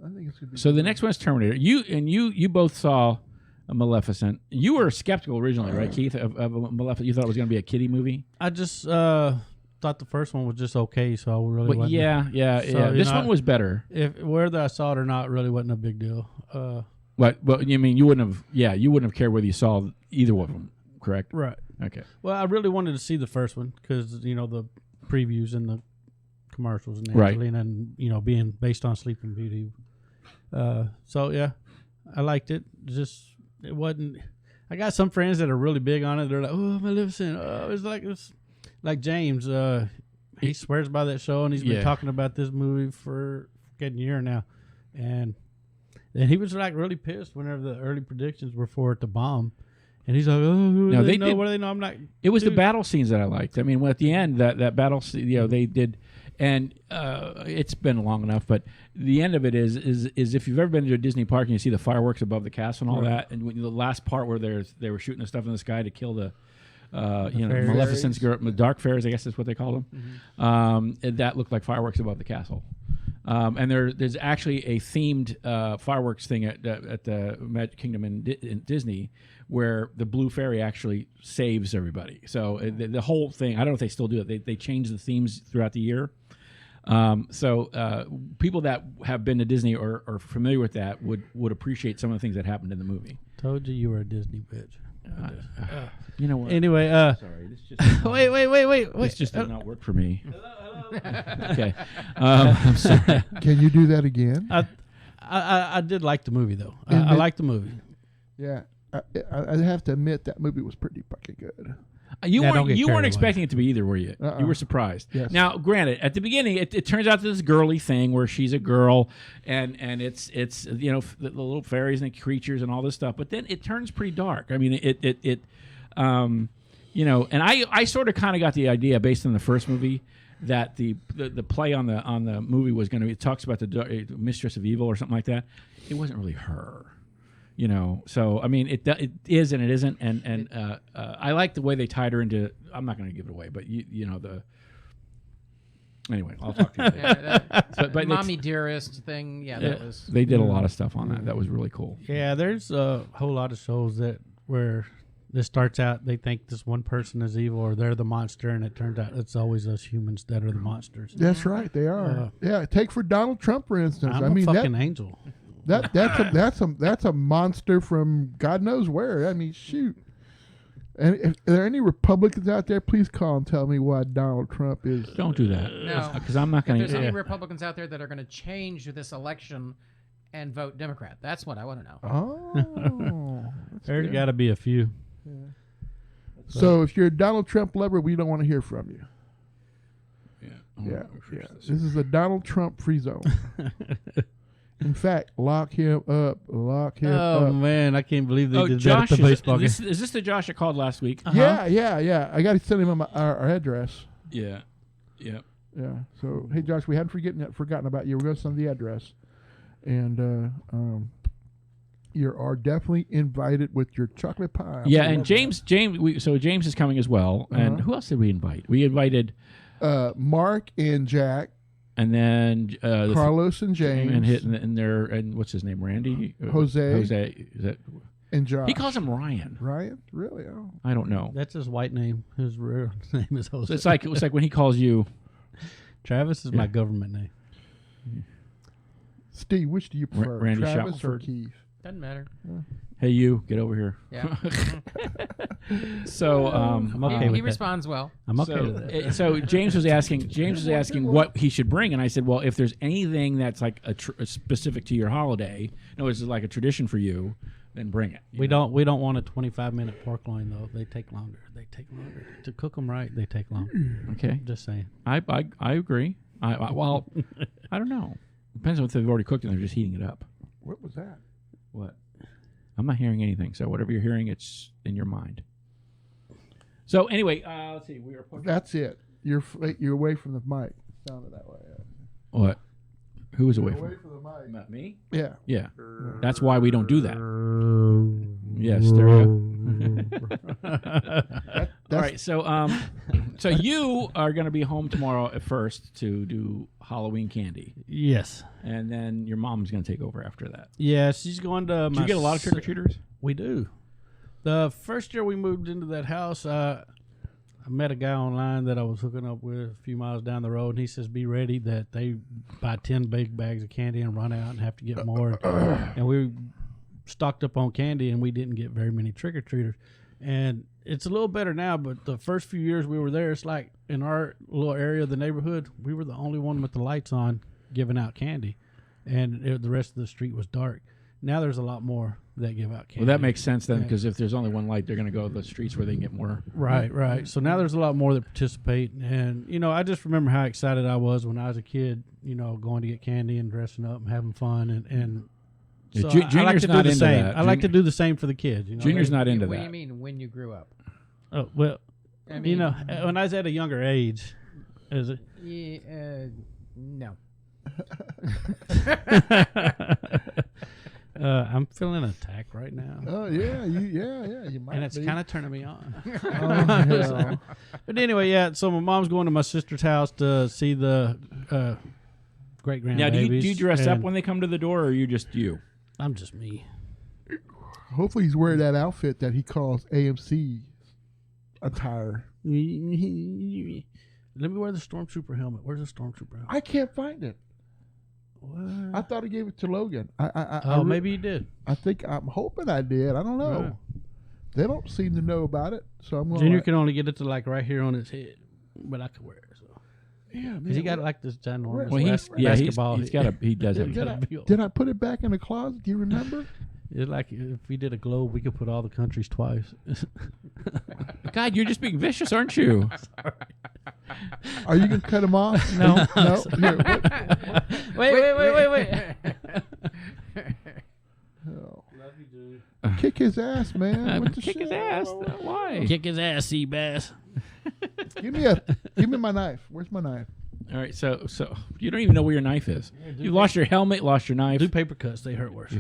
I think it's gonna be. So the good. next one's Terminator. You both saw a Maleficent. You were skeptical originally, right, Keith? Of a Maleficent. You thought it was going to be a kiddie movie. I just thought the first one was just okay, so I really. But yeah. This one was better. If whether I saw it or not really wasn't a big deal. But you mean you wouldn't have cared whether you saw either one of them, correct? Right. Okay. Well, I really wanted to see the first one because the previews and the commercials and Right. Angelina and being based on Sleeping Beauty. So yeah, I liked it. Just it wasn't. I got some friends that are really big on it. They're like, "Oh, Maleficent." Oh, it's like James. He swears by that show, and he's been talking about this movie for a year now, and he was like really pissed whenever the early predictions were for it to bomb. And he's like, oh, No, they they know did- what do they know. I'm like, It was the dude. battle scenes that I liked. I mean, at the end, that battle, they did, and it's been long enough. But the end of it is if you've ever been to a Disney park and you see the fireworks above the castle and all that, and when the last part where they were shooting the stuff in the sky to kill the fairies. Maleficent's girl, the dark fairies, I guess that's what they call them. And that looked like fireworks above the castle. And there's actually a themed fireworks thing at the Magic Kingdom in Disney, where the blue fairy actually saves everybody. So the whole thing, I don't know if they still do it. They change the themes throughout the year. So people that have been to Disney or are familiar with that would appreciate some of the things that happened in the movie. Told you were a Disney bitch. You know what? Anyway, Sorry, this just wait. this just did not work for me. Okay, I'm sorry. Can you do that again? I did like the movie though. And I it- liked the movie. Yeah. I have to admit that movie was pretty fucking good. You Yeah, don't weren't get you carried weren't away. expecting it to be either, were you? Uh-uh. You were surprised. Yes. Now, granted, at the beginning, it turns out this girly thing where she's a girl, and it's the little fairies and creatures and all this stuff. But then it turns pretty dark. I mean, and I sort of kind of got the idea based on the first movie that the play on the movie was going to be, it talks about the mistress of evil or something like that. It wasn't really her. So I mean, it is and it isn't, and I like the way they tied her into. I'm not going to give it away, but anyway, I'll talk to you later. But Mommy Dearest thing. Yeah, that was. They did a lot of stuff on that. That was really cool. Yeah, there's a whole lot of shows where this starts out, they think this one person is evil or they're the monster, and it turns out it's always us humans that are the monsters. That's right, they are. Yeah, take for Donald Trump for instance. I'm I mean, a fucking angel. that's a monster from God knows where. I mean, shoot. And if are there any Republicans out there, please call and tell me why Donald Trump is. Don't do that. No. Because I'm not If going there's any to. Republicans out there that are going to change this election and vote Democrat, that's what I want to know. Oh, There's got to be a few. so if you're a Donald Trump lover, we don't want to hear from you. Yeah. This is a Donald Trump free zone. In fact, lock him up. Lock him Oh up. man, I can't believe they did Josh, that at the baseball game. is this the Josh that called last week? Yeah. I got to send him our address. Yeah. Yeah. So hey, Josh, we hadn't forgotten about you. We're going to send the address, and you are definitely invited with your chocolate pie. Yeah, and James, so James is coming as well. And Uh-huh. who else did we invite? We invited, Mark and Jack, and then Carlos and James, and what's his name? Randy, Jose. Jose. Is that? and Josh. He calls him Ryan. Ryan. Really? Oh. I don't know. That's his white name. His real name is Jose. So it's like when he calls you. Travis is my government name. Steve, which do you prefer, Randy Travis or Shackelford. Keith? Doesn't matter. Hey, you get over here. Yeah. So I'm okay with he that. responds well. I'm okay with that. So James was asking what he should bring, and I said, well, if there's anything that's like a specific to your holiday, no, it's like a tradition for you, then bring it. We don't want a 25-minute pork loin though. They take longer. To cook them right. They take longer. Okay, Just saying. I agree. Well, I don't know. Depends on if they've already cooked and they're just heating it up. What was that? What? I'm not hearing anything. So whatever you're hearing, it's in your mind. So anyway, let's see. We are. That's it. You're away from the mic. Sounded that way. What? Who was away You're from? away from the mic. Not me. Yeah. Yeah. That's why we don't do that. Yes, stereo. All right, so you are going to be home tomorrow at first to do Halloween candy, Yes. and then your mom's going to take over after that. Yeah, she's going to. Do you get a lot of trick or treaters? We do. The first year we moved into that house, I met a guy online that I was hooking up with a few miles down the road, and he says, "Be ready that they buy 10 big bags of candy and run out and have to get more." And we stocked up on candy, and we didn't get very many trick or treaters. And it's a little better now, but the first few years we were there, it's like in our little area of the neighborhood, we were the only one with the lights on giving out candy, and the rest of the street was dark. Now there's a lot more that give out candy. Well, that makes sense then, Yeah. because if there's only one light, they're going to go to the streets where they can get more. Right. So now there's a lot more that participate, and I just remember how excited I was when I was a kid. Going to get candy and dressing up and having fun, and So Junior's I like to do not the into same. that. I like to do the same for the kids. You know? Junior's not into What do that. you mean when you grew up? Oh well, I mean, when I was at a younger age, is it? Yeah, no. I'm feeling attacked right now, Oh yeah, you might. and it's be. kind of turning me on. Oh, hell. But anyway, yeah. So my mom's going to my sister's house to see the great grandbabies. Now, do you dress up and when they come to the door, or are you just you? I'm just me. Hopefully he's wearing that outfit that he calls AMC attire. Let me wear the stormtrooper helmet. Where's the stormtrooper helmet? I can't find it. What? I thought he gave it to Logan. Maybe you did. I'm hoping I did. I don't know. Right. They don't seem to know about it, so I'm going. Junior can only get it to like right here on his head, but I could wear it. So. Yeah, Because he got like this ginormous Well, basketball. he's got a he does have. Did I put it back in the closet? Do you remember? It's like if we did a globe, we could put all the countries twice. God, you're just being vicious, aren't you? Are you gonna cut him off? No. No. Here, Wait. oh. Kick his ass, man. What the Kick shit? his ass. Why? Kick his ass, sea bass. Give me my knife. Where's my knife? All right, so you don't even know where your knife is. You lost your helmet, lost your knife. Do paper cuts. They hurt worse.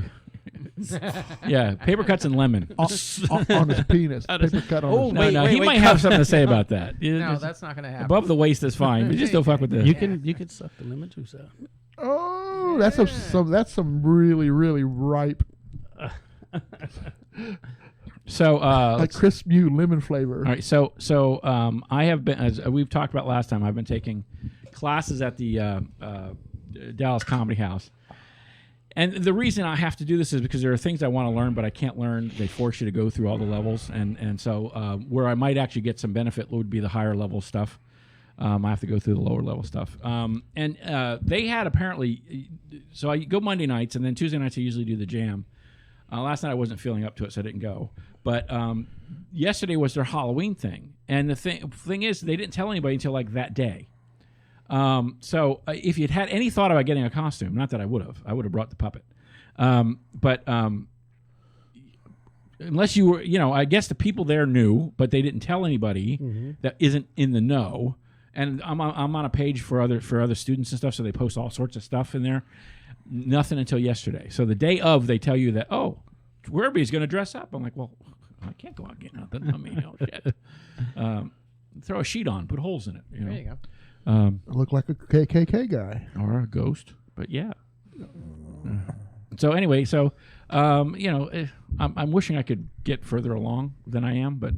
Yeah, paper cuts and lemon. On his penis. Paper cut on his No, no, he might have something to say about that. No, that's not going to happen. Above the waist is fine, but just don't fuck with the. You can suck the lemon juice out. Oh, that's some really, really ripe, So like crisp Mew lemon flavor. all right, so I have been, as we've talked about last time, I've been taking classes at the Dallas Comedy House. And the reason I have to do this is because there are things I want to learn, but I can't learn. They force you to go through all the levels. And so where I might actually get some benefit would be the higher level stuff. I have to go through the lower level stuff. And they had apparently, so I go Monday nights, and then Tuesday nights I usually do the jam. Last night I wasn't feeling up to it, so I didn't go. But yesterday was their Halloween thing. And the thing is, they didn't tell anybody until like that day. So if you'd had any thought about getting a costume, not that I would have brought the puppet. But unless you were, I guess the people there knew, but they didn't tell anybody that isn't in the know. And I'm on a page for other students and stuff, so they post all sorts of stuff in there. Nothing until yesterday. So the day of, they tell you that, oh, everybody's going to dress up. I'm like, well, I can't go out and get nothing. I mean, shit. Throw a sheet on, put holes in it. There you go. Look like a KKK guy Or a ghost, but yeah. So anyway, I'm wishing I could get further along than I am, but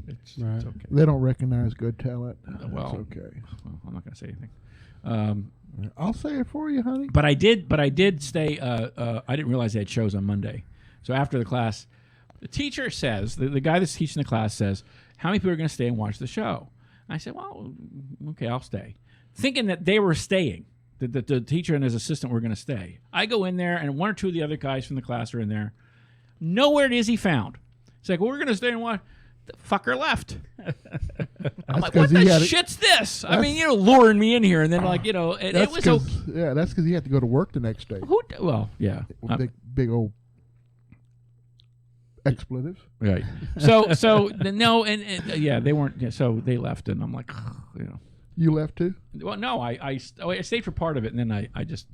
it's okay. They don't recognize good talent. Well, It's okay. Well, I'm not going to say anything. I'll say it for you, honey. But I did stay. I didn't realize they had shows on Monday. So after the class, the teacher says, the guy that's teaching the class says, how many people are going to stay and watch the show? I said, well, okay, I'll stay. Thinking that they were staying, that the teacher and his assistant were going to stay. I go in there, and one or two of the other guys from the class are in there. Nowhere is he found. He's like, well, we're going to stay and watch. The fucker left. I'm like, what the shit's this? I mean, luring me in here, and then it was okay. Yeah, that's because he had to go to work the next day. Well, yeah. Big old expletives. Right. So no, and yeah, they weren't. Yeah, so they left, and I'm like, You left too? Well, no, I stayed for part of it, and then I just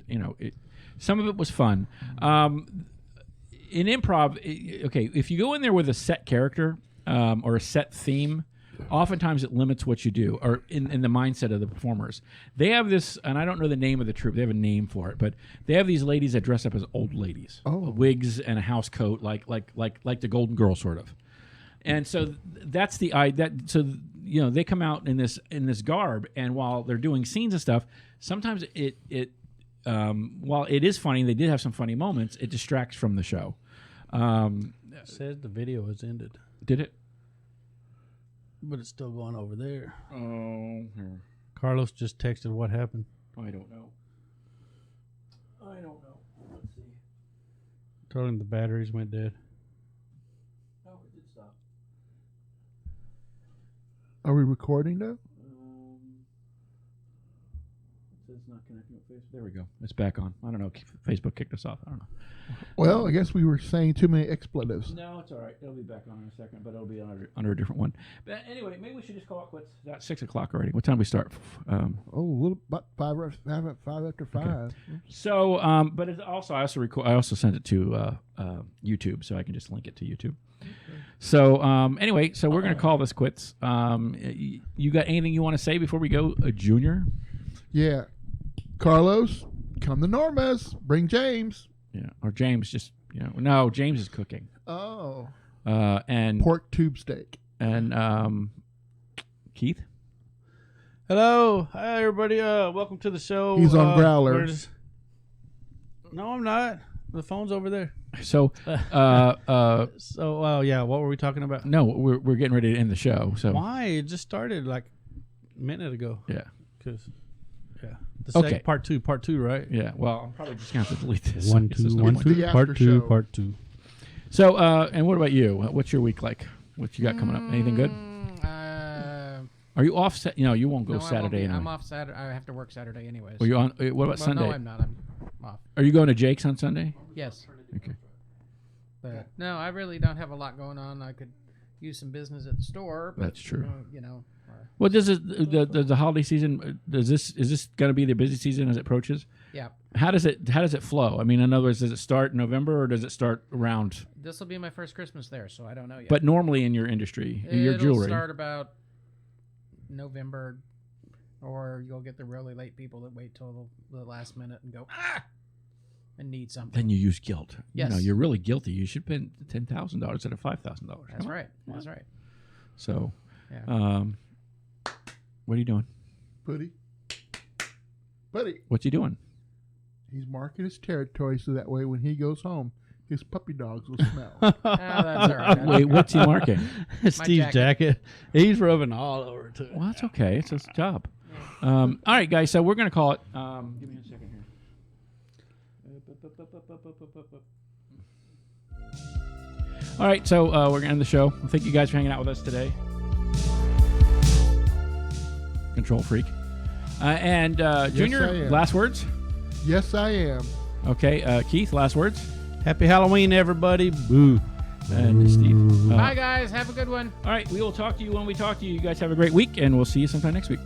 some of it was fun. In improv, okay, if you go in there with a set character or a set theme, oftentimes it limits what you do, or in the mindset of the performers. They have this, and I don't know the name of the troupe. They have a name for it, but they have these ladies that dress up as old ladies, wigs and a house coat, like the Golden Girl sort of. And so that's the they come out in this garb, and while they're doing scenes and stuff, sometimes it while it is funny, they did have some funny moments, it distracts from the show. It says the video has ended. Did it? But it's still going over there. Oh, here. Carlos just texted what happened. I don't know. Let's see. Told him the batteries went dead. No, it did stop. Are we recording now? it's not connecting with Facebook. There we go. It's back on. I don't know. Facebook kicked us off. I don't know. Well, I guess we were saying too many expletives. No, it's all right. It'll be back on in a second, but it'll be under a different one. But anyway, maybe we should just call it quits. It's at 6 o'clock already. What time do we start? A little about five after 5. Okay. So, but it's also I also sent it to YouTube, so I can just link it to YouTube. Okay. So anyway, so we're gonna call this quits. You got anything you want to say before we go, Junior? Yeah, Carlos, come to Norma's. Bring James. Yeah, or James just no, James is cooking. Oh. And pork tube steak. And Keith. Hello, hi everybody. Welcome to the show. He's on Growler. No, I'm not. The phone's over there. So, yeah. What were we talking about? No, we're getting ready to end the show. So why? It just started like a minute ago. Yeah. Because okay. Part two, right? Yeah. Well, I'm probably just gonna have to delete this. 1, 2, part two. So, and what about you? What's your week like? What you got coming up? Anything good? Are you off? You won't go Saturday. I'm off Saturday. I have to work Saturday anyways. Are you on? What about Sunday? No, I'm not. I'm off. Are you going to Jake's on Sunday? Yes. Okay. But no, I really don't have a lot going on. I could use some business at the store. But, that's true. Well, does the holiday season? Is this going to be the busy season as it approaches? Yeah. How does it flow? I mean, in other words, does it start in November or does it start around? This will be my first Christmas there, so I don't know yet. But normally in your industry, your jewelry, it'll start about November, or you'll get the really late people that wait till the last minute and go and need something. Then you use guilt. Yes. You're really guilty. You should spend $10,000 instead of $5,000. That's right. That's right. So, yeah. What are you doing? Buddy. What's he doing? He's marking his territory so that way when he goes home, his puppy dogs will smell. That's all right. Wait, what's he marking? Steve's jacket. He's rubbing all over too. Well, that's okay. It's his job. All right, guys. So we're gonna call it. Give me a second here. All right, so we're gonna end the show. Thank you guys for hanging out with us today. Control freak. And Junior, last words? Yes, I am. Okay, Keith, last words? Happy Halloween, everybody. Boo. And Steve. Bye, guys. Have a good one. All right, we will talk to you when we talk to you. You guys have a great week, and we'll see you sometime next week.